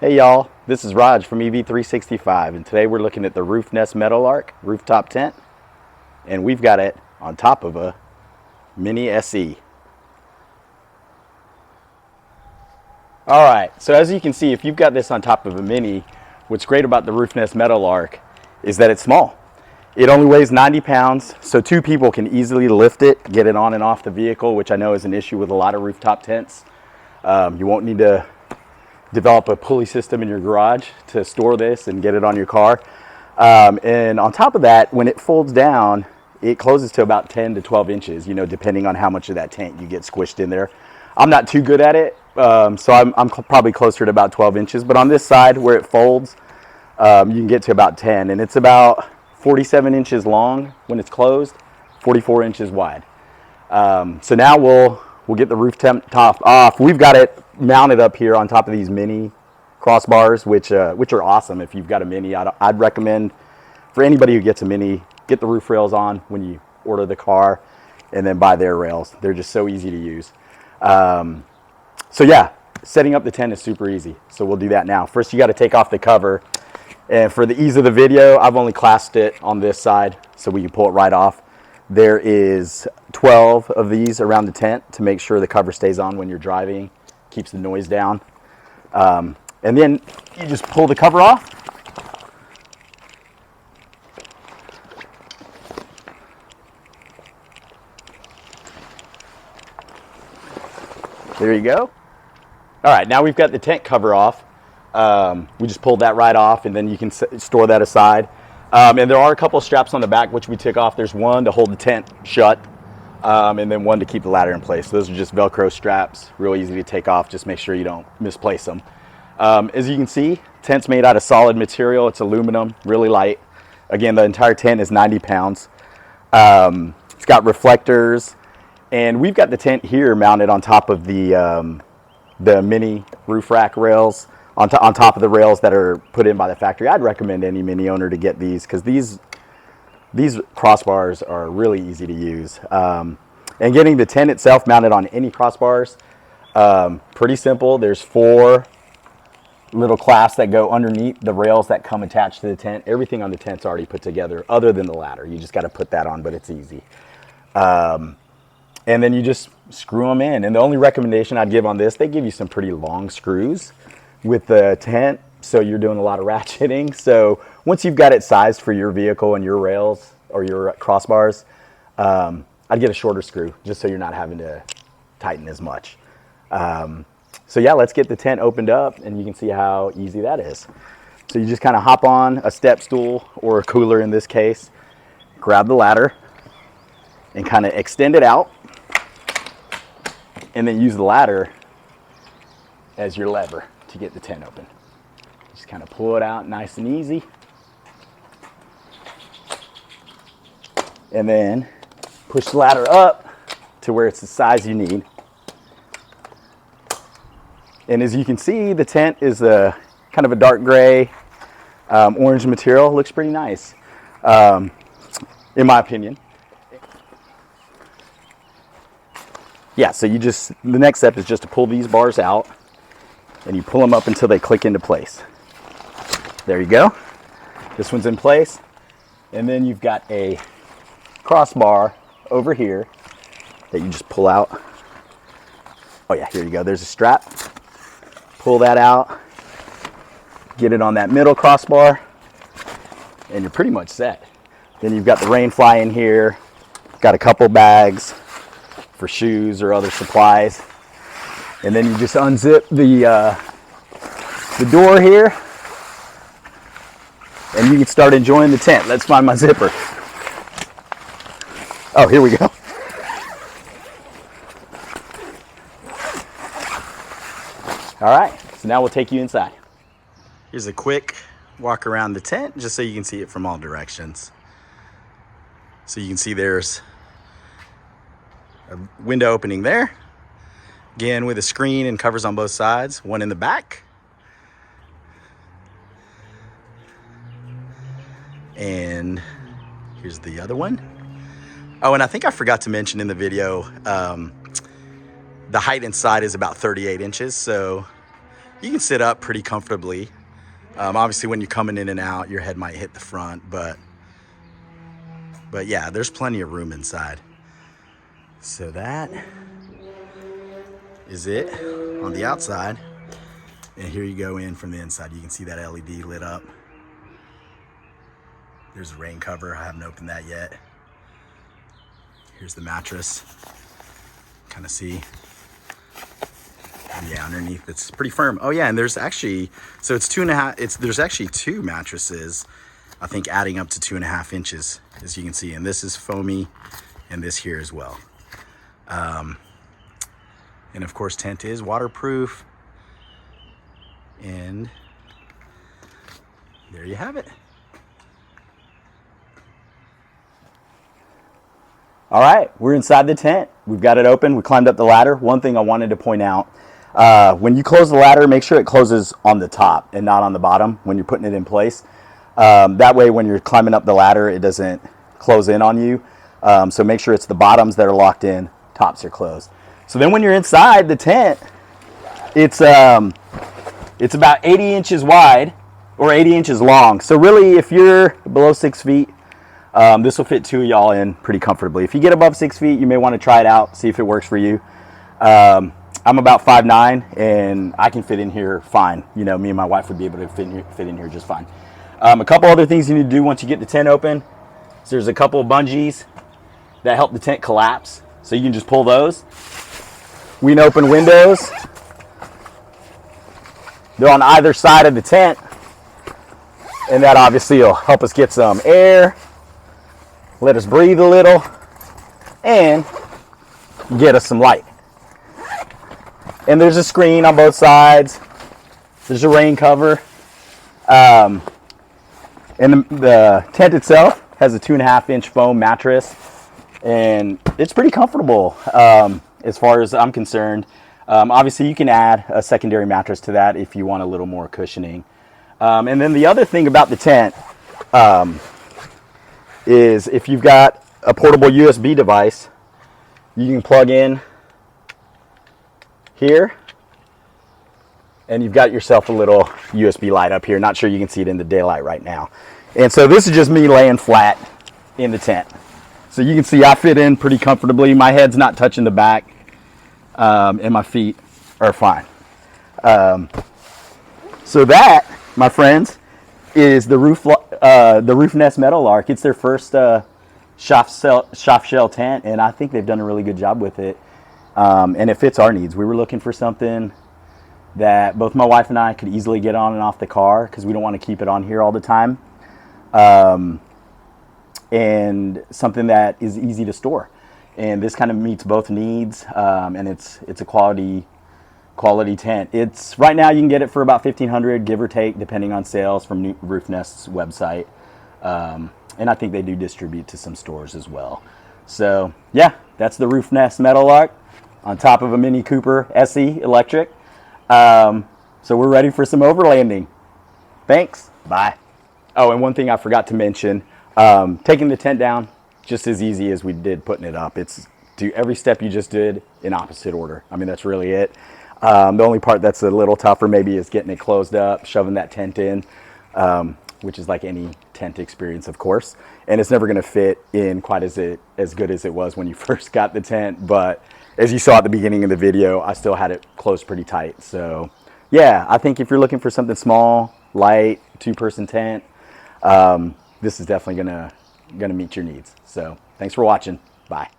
Hey y'all, this is Raj from EV365, and today we're looking at the Roofnest Meadowlark Rooftop Tent, and we've got it on top of a Mini SE. Alright, so as you can see, if you've got this on top of a Mini, what's great about the Roofnest Meadowlark is that it's small. It only weighs 90 pounds, so two people can easily lift it, get it on and off the vehicle, which I know is an issue with a lot of rooftop tents. You won't need to develop a pulley system in your garage to store this and get it on your car. And on top of that, when it folds down, it closes to about 10 to 12 inches, you know, depending on how much of that tent you get squished in there. I'm not too good at it, so I'm probably closer to about 12 inches. But on this side where it folds, you can get to about 10, and it's about 47 inches long when it's closed, 44 inches wide. So now we'll get the roof top off. We've got it mounted up here on top of these mini crossbars, which are awesome. If you've got a Mini, I'd recommend for anybody who gets a Mini, get the roof rails on when you order the car, and then buy their rails. They're just so easy to use. So yeah, setting up the tent is super easy. So we'll do that now. First, you got to take off the cover, and for the ease of the video, I've only clasped it on this side so we can pull it right off. There is 12 of these around the tent to make sure the cover stays on when you're driving, keeps the noise down. And then you just pull the cover off. There you go. All right, now we've got the tent cover off. We just pulled that right off, and then you can store that aside. And there are a couple of straps on the back which we took off. There's one to hold the tent shut, and then one to keep the ladder in place. Those are just Velcro straps, real easy to take off. Just make sure you don't misplace them. As you can see, tent's made out of solid material. It's aluminum, really light. Again, the entire tent is 90 pounds. It's got reflectors, and we've got the tent here mounted on top of the mini roof rack rails, on top of the rails that are put in by the factory. I'd recommend any Mini owner to get these, because these crossbars are really easy to use. And getting the tent itself mounted on any crossbars, pretty simple. There's 4 little clasps that go underneath the rails that come attached to the tent. Everything on the tent's already put together other than the ladder. You just got to put that on, but it's easy. And then you just screw them in. And the only recommendation I'd give on this, they give you some pretty long screws with the tent, so you're doing a lot of ratcheting. So once you've got it sized for your vehicle and your rails or your crossbars, I'd get a shorter screw just so you're not having to tighten as much. So yeah, let's get the tent opened up, and you can see how easy that is. So you just kind of hop on a step stool, or a cooler in this case, grab the ladder and kind of extend it out, and then use the ladder as your lever to get the tent open. Just kind of pull it out nice and easy. And then push the ladder up to where it's the size you need. And as you can see, the tent is a kind of a dark gray, orange material. Looks pretty nice, in my opinion. Yeah, so the next step is just to pull these bars out, and you pull them up until they click into place. There you go. This one's in place. And then you've got a crossbar over here that you just pull out. Oh yeah, here you go. There's a strap. Pull that out. Get it on that middle crossbar, and you're pretty much set. Then you've got the rain fly in here. Got a couple bags for shoes or other supplies. And then you just unzip the door here, and you can start enjoying the tent. Let's find my zipper. Oh, here we go. All right, so now we'll take you inside. Here's a quick walk around the tent, just so you can see it from all directions. So you can see there's a window opening there. Again, with a screen and covers on both sides, one in the back. And here's the other one. Oh, and I think I forgot to mention in the video, the height inside is about 38 inches. So You can sit up pretty comfortably. Obviously, when you're coming in and out, your head might hit the front, but yeah, there's plenty of room inside. So that is it on the outside. And here you go in from the inside. You can see that LED lit up. There's a rain cover. I haven't opened that yet. Here's the mattress. Kind of see. And yeah, underneath it's pretty firm. Oh yeah, and there's actually, so it's 2.5, there's actually 2 mattresses, I think adding up to 2.5 inches, as you can see. And this is foamy, and this here as well. And of course, tent is waterproof. And there you have it. All right, we're inside the tent. We've got it open. We climbed up the ladder. One thing I wanted to point out, when you close the ladder, make sure it closes on the top and not on the bottom when you're putting it in place. That way, when you're climbing up the ladder, it doesn't close in on you. So make sure it's the bottoms that are locked in, tops are closed. So then when you're inside the tent, it's about 80 inches wide or 80 inches long. So really, if you're below 6 feet, this will fit 2 of y'all in pretty comfortably. If you get above 6 feet, you may want to try it out, see if it works for you. I'm about 5'9", and I can fit in here fine. You know, me and my wife would be able to fit in here just fine. A couple other things you need to do once you get the tent open. So there's a couple of bungees that help the tent collapse. So you can just pull those. We can open windows. They're on either side of the tent. And that obviously will help us get some air, let us breathe a little, and get us some light. And there's a screen on both sides. There's a rain cover. And the tent itself has a 2.5-inch foam mattress. And it's pretty comfortable as far as I'm concerned. Obviously, you can add a secondary mattress to that if you want a little more cushioning. And then the other thing about the tent is if you've got a portable USB device, you can plug in here, and you've got yourself a little USB light up here. Not sure you can see it in the daylight right now. And so this is just me laying flat in the tent. So you can see I fit in pretty comfortably. My head's not touching the back, and my feet are fine. So that, my friends, is the Roofnest Meadowlark. It's their first soft shell tent, and I think they've done a really good job with it. And it fits our needs. We were looking for something that both my wife and I could easily get on and off the car because we don't want to keep it on here all the time. And something that is easy to store. And this kind of meets both needs, and it's a quality tent. It's right now you can get it for about $1,500, give or take, depending on sales from Roofnest's website. And I think they do distribute to some stores as well. So yeah, that's the Roofnest Meadowlark on top of a Mini Cooper SE electric. So we're ready for some overlanding. Thanks. Bye. Oh, and one thing I forgot to mention, taking the tent down, just as easy as we did putting it up. It's do every step you just did in opposite order. I mean, that's really it. The only part that's a little tougher maybe is getting it closed up, shoving that tent in, which is like any tent experience, of course. And it's never going to fit in quite as good as it was when you first got the tent. But as you saw at the beginning of the video, I still had it closed pretty tight. So yeah, I think if you're looking for something small, light, 2-person tent, this is definitely gonna meet your needs. So thanks for watching. Bye.